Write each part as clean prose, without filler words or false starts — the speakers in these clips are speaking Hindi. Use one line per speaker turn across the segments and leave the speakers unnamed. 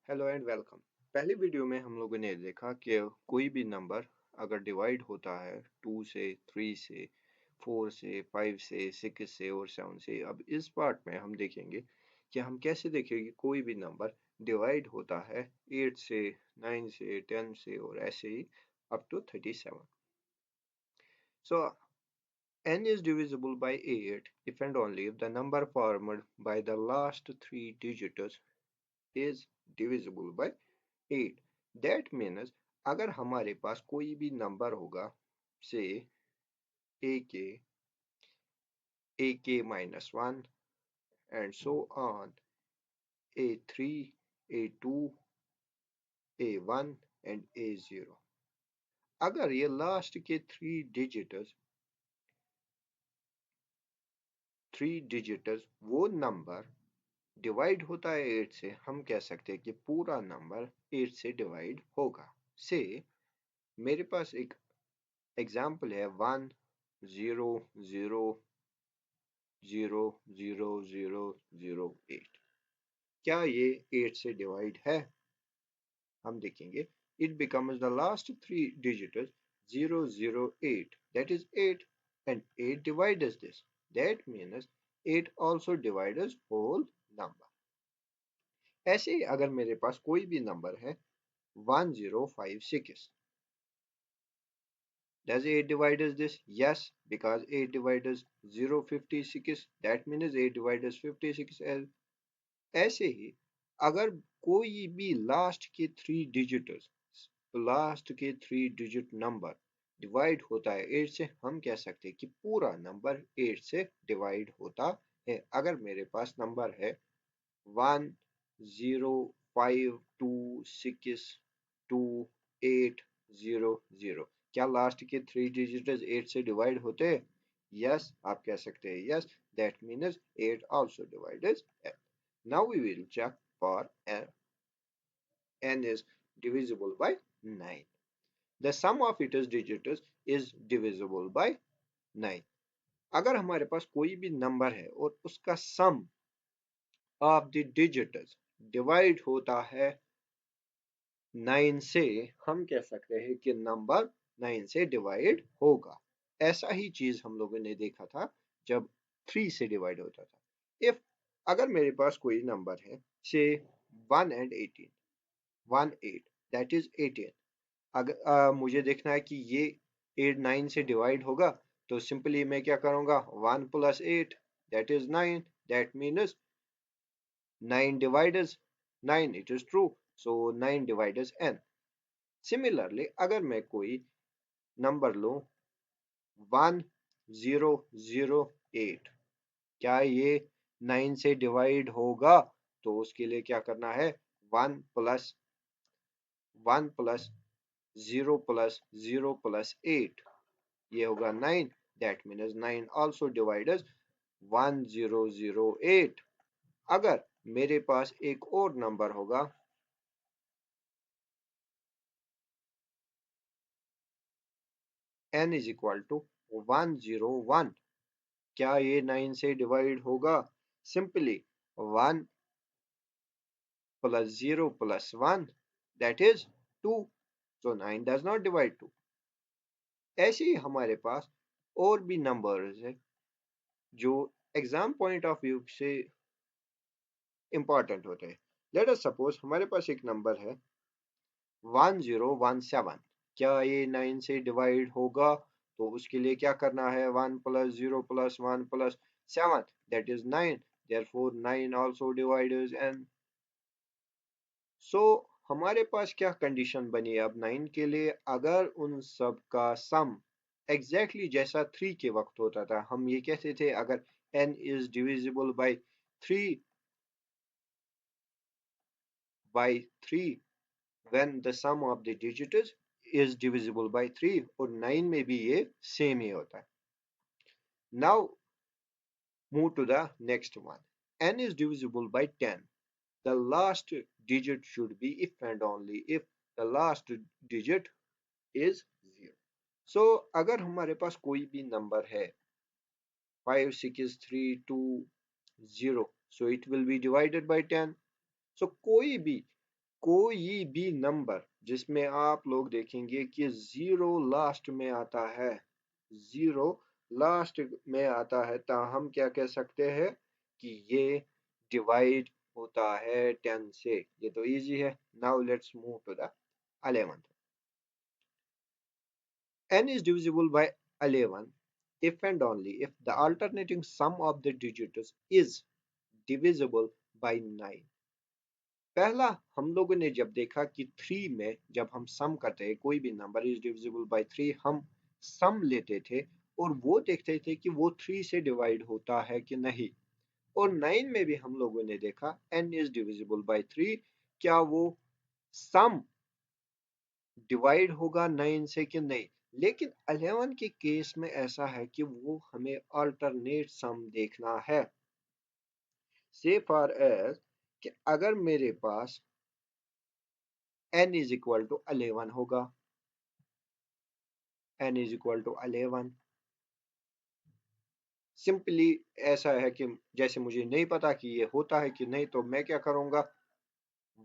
Hello and welcome. पहली वीडियो में हम लोगों ने देखा कि कोई भी नंबर अगर डिवाइड होता है 2 से, 3 से, 4 से, 5 से, 6 से और 7 से। अब इस पार्ट में हम देखेंगे कि हम कैसे देखेंगे कोई भी नंबर डिवाइड होता है 8 से, 9 से, 10 से और ऐसे ही up to 37। So n is divisible by 8 if and only if the number formed by the last three digits is divisible by 8। That means अगर हमारे पास कोई भी नंबर होगा से a k minus 1 and so on, a3, a2, a1 and a0, अगर ये लास्ट के थ्री डिजिटर्स वो नंबर डिवाइड होता है 8 से, हम कह सकते हैं कि पूरा नंबर 8 से डिवाइड होगा। से मेरे पास एक एग्जाम्पल है 1 0 0 0 0 0 0 8। क्या ये 8 से डिवाइड है? हम देखेंगे it becomes the last three digits 008, that is 8, and 8 divides this, that means 8 also divides whole number। ऐसे ही अगर मेरे पास कोई भी नंबर है 1056, does 8 divides this? Yes, because 8 divides 056, that means 8 divides 56 as। ऐसे ही अगर कोई भी लास्ट के थ्री डिजिट नंबर डिवाइड होता है 8 से, हम कह सकते हैं कि पूरा नंबर 8 से डिवाइड होता है। अगर मेरे पास नंबर है 10526280, क्या लास्ट के थ्री डिजिट 8 से डिवाइड होते हैं? यस, आप कह सकते हैं yes, that means 8 also divides. Now we will check for n. N is divisible by 9. The sum of its digits is divisible by 9। अगर हमारे पास कोई भी नंबर है और उसका सम ऑफ द डिजिट्स डिवाइड होता है 9 से, हम कह सकते हैं कि नंबर 9 से डिवाइड होगा। ऐसा ही चीज हम लोगों ने देखा था जब 3 से डिवाइड होता था। इफ अगर मेरे पास कोई नंबर है से 1 and 18, 1 8, दैट इज 18। अगर मुझे देखना है कि ये 8 9 से डिवाइड होगा, तो सिंपली मैं क्या करूंगा 1 plus 8, that is 9, that means 9 divides 9, it is true, so 9 divides n। Similarly अगर मैं कोई नंबर लूं 1008, क्या ये 9 से डिवाइड होगा? तो उसके लिए क्या करना है 1 प्लस 0 प्लस 0 प्लस 8, ये होगा 9, दैट मीन्स 9 आल्सो डिवाइड्स 1008। अगर मेरे पास एक और नंबर होगा n इज इक्वल टू 101, क्या ये 9 से डिवाइड होगा? Simply 1 plus 0 plus 1, that is 2, so 9 does not divide 2। ऐसे ही हमारे पास और भी नंबर्स है जो एग्जाम पॉइंट ऑफ व्यू से इंपॉर्टेंट होते हैं। लेट अस सपोज हमारे पास एक नंबर है 1017, क्या ये 9 से डिवाइड होगा? तो उसके लिए क्या करना है 1 plus 0 plus 1 plus 7, that is 9, therefore 9 also divides n। सो हमारे पास क्या कंडीशन बनी अब 9 के लिए? अगर उन सब का सम एग्जैक्टली जैसा 3 के वक्त होता था, हम ये कहते थे अगर n is divisible by 3 when the sum of the digits is divisible by 3, और 9 में भी ये सेम ही होता है। Now move to the next one। n is divisible by 10, the last digit should be if and only if the last digit is 0। So अगर हमारे पास कोई भी नंबर है 56320, so it will be divided by 10। so कोई भी कोई भी नंबर जिसमें आप लोग देखेंगे कि 0 लास्ट में आता है, 0 लास्ट में आता है, तो हम क्या कह सकते हैं कि ये डिवाइड होता है 10 से। ये तो इजी है। Now let's move to the 11th। n is divisible by 11 if and only if the alternating sum of the digits is divisible by 9। पहला हम लोगों ने जब देखा कि 3 में जब हम सम करते हैं, कोई भी नंबर इज डिविजिबल बाय 3, हम सम लेते थे और वो देखते थे कि वो 3 से डिवाइड होता है कि नहीं। और 9 में भी हम लोगों ने देखा n इज डिविजिबल बाय 3, क्या वो सम डिवाइड होगा 9 से कि नहीं। लेकिन 11 के केस में ऐसा है कि वो हमें अल्टरनेट सम देखना है। से फॉर एज कि अगर मेरे पास n इज इक्वल टू 11 होगा, n is equal to 11, simply ऐसा है कि जैसे मुझे नहीं पता कि ये होता है कि नहीं, तो मैं क्या करूंगा,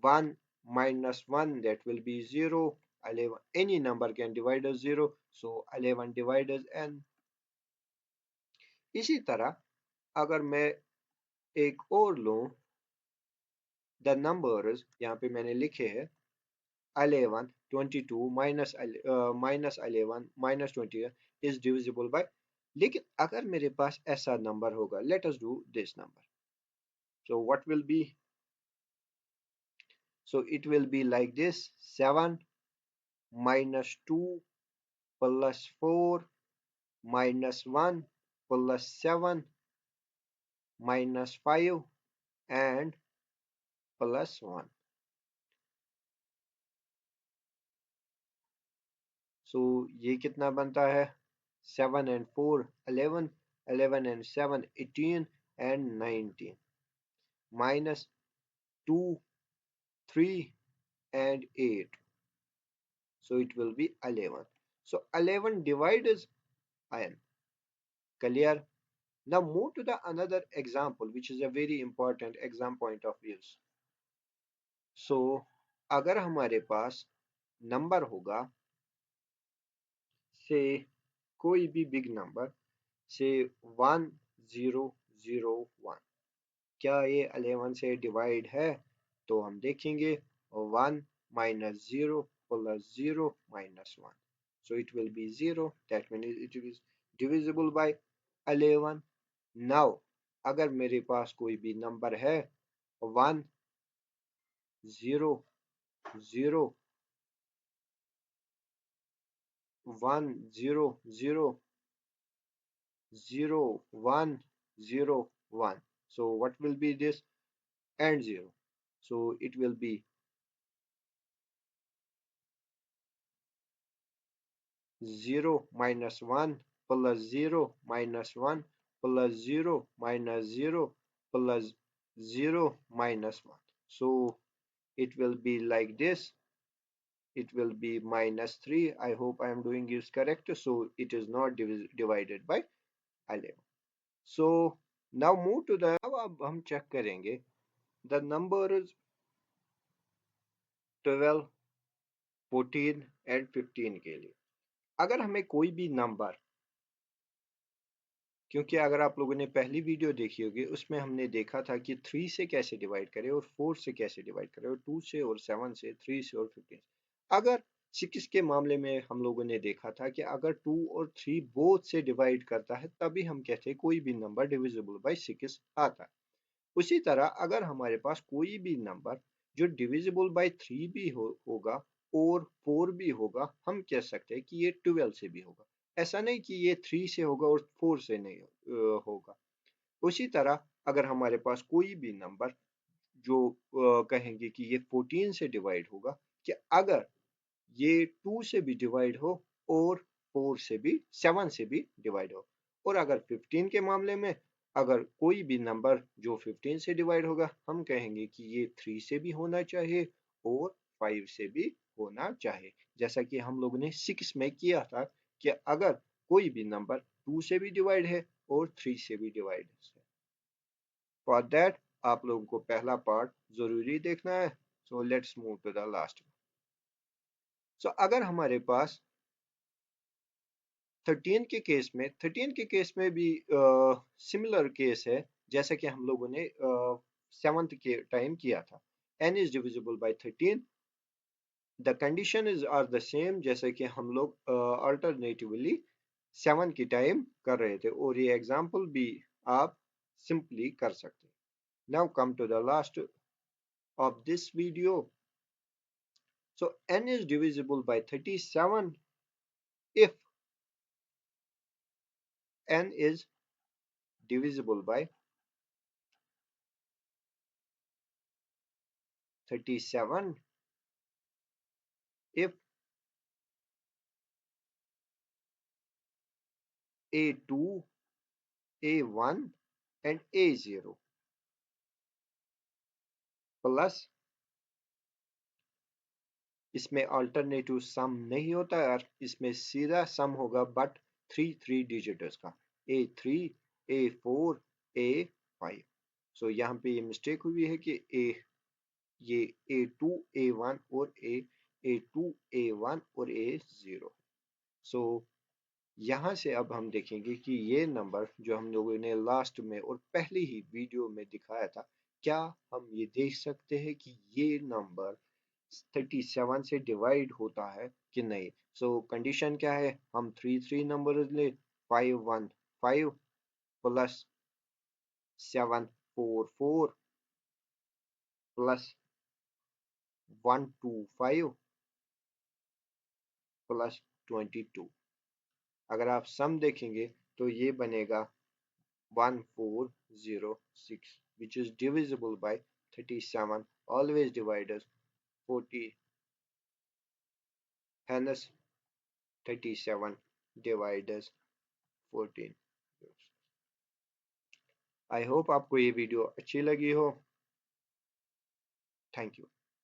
1 minus 1 that will be 0। 11 any number can divide as 0, so 11 divide as n। इसी तरह अगर मैं एक और लूं, द नंबर्स यहाँ पे मैंने लिखे हैं 11 22 minus 11 minus 20 is divisible by. लेकिन अगर मेरे पास ऐसा नंबर होगा, let us do this number, so what will be, so it will be like this, 7 minus 2 plus 4 minus 1 plus 7 minus 5 and plus 1। so ये कितना बनता है, 7 and 4 11, 11 and 7 18 and 19 minus 2 3 and 8, so it will be 11। so 11 divides n, clear। now move to the another example which is a very important exam point of views। so अगर हमारे पास नंबर होगा से कोई भी बिग नंबर से 1001, क्या ये 11 से डिवाइड है, तो हम देखेंगे 1 minus 0 plus 0 minus 1, so it will be 0, that means it is divisible by 11। now अगर मेरे पास कोई भी नंबर है 1 0 0 1 0 0 0 1 0 1, so what will be this, and 0, so it will be 0 minus 1 plus 0 minus 1 plus 0 minus 0 plus 0 minus 1, so it will be like this, it will be minus 3, I hope I am doing this correct, so it is not divided by 11। so now move to the, अब हम चेक करेंगे the numbers 12 14 and 15 के लिए। अगर हमें कोई भी नंबर, क्योंकि अगर आप लोगों ने पहली वीडियो देखी होगी उसमें हमने देखा था कि 3 से कैसे डिवाइड करें और 4 से कैसे डिवाइड करें और 2 से और 7 से, 3 से और 15 से। अगर 6 के मामले में हम लोगों ने देखा था कि अगर 2 और 3 बोथ से डिवाइड करता है तभी हम कहते हैं कोई भी नंबर डिविजिबल बाय 6 आता है। उसी तरह अगर हमारे पास कोई भी नंबर जो डिविजिबल बाय 3 भी होगा और 4 भी होगा, हम कह सकते हैं कि ये 12 से भी होगा। ऐसा नहीं कि ये 3 से होगा और 4 से नहीं होगा। उसी तरह अगर हमारे पास कोई भी नंबर जो कहेंगे कि ये 14 से डिवाइड होगा, कि अगर ये 2 से भी डिवाइड हो और 4 से भी, 7 से भी डिवाइड हो। और अगर 15 के मामले में अगर कोई भी नंबर जो 15 से डिवाइड होगा, हम कहेंगे कि ये 3 से भी होना चाहिए और 5 से भी होना चाहिए, जैसा कि हम लोगों ने 6 में किया था कि अगर कोई भी नंबर 2 से भी डिवाइड है और 3 से भी डिवाइड है। फॉर दैट आप लोगों को पहला पार्ट जरूरी देखना है। So let's move to the last one. So अगर हमारे पास 13 के केस में भी सिमिलर केस है, जैसा कि हम लोगों ने 7th के टाइम किया था. n is divisible by 13. The condition is are the same, जैसे कि हम लोग अल्टरनेटिवली 7 की टाइम कर रहे थे, और ये एग्जांपल भी आप सिंपली कर सकते हैं. Now come to the last of this video. So n is divisible by 37 if n is divisible by 37 if a2, a1 and a0 plus, इसमें अल्टरनेटिव सम नहीं होता यार, इसमें सीधा सम होगा, बट थ्री डिजिटर्स का, A3, A4, A5. सो यहाँ पे ये मिस्टेक हुई है कि ये A2, A1 और A2, A1 और A0. सो यहाँ से अब हम देखेंगे कि ये नंबर जो हम लोगों ने लास्ट में और पहली ही वीडियो में दिखाया था, क्या हम ये देख सकते हैं कि ये नंबर 37 से डिवाइड होता है कि नहीं. सो कंडीशन क्या है, हम थ्री नंबर ले, 515 प्लस 744 प्लस 125 प्लस 22. अगर आप सम देखेंगे तो ये बनेगा 1406, which is divisible by 37. Always divide us 40, hence 37 divide us 14. I hope आपको ये वीडियो अच्छी लगी हो. Thank you.